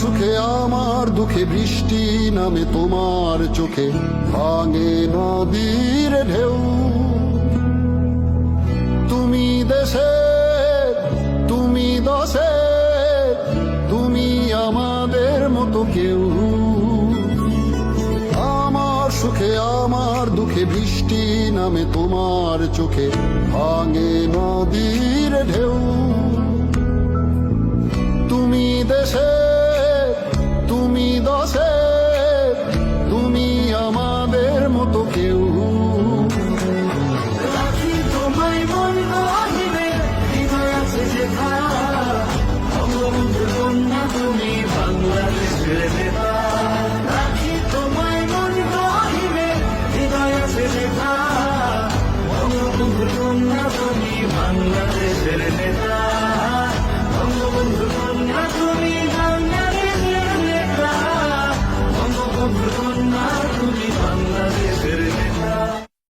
সুখে আমার দুঃখে বৃষ্টি নামে তোমার চোখে, ভাঙে নদীর ঢেউ। তুমি দেশে, তুমি দশে, তুমি আমাদের মতো কেউ। আমার সুখে আমার দুঃখে বৃষ্টি নামে তোমার চোখে, ভাঙে নদীর ঢেউ। তুমি দেশে, তুমি দশে, তুমি আমাদের মতো কেউ। রাখি তোমায় মন গহিনে, হৃদয় আছে যেথা, বঙ্গবন্ধুর কন্যা তুমি বাংলাদেশের নেতা। রাখি তোমায় মন গহিনে, হৃদয় আছে যেথা, বঙ্গবন্ধুর কন্যা তুমি বাংলাদেশের নেতা। বঙ্গবন্ধুর কন্যা তুমি বাংলাদেশের নেতা। বঙ্গবন্ধুর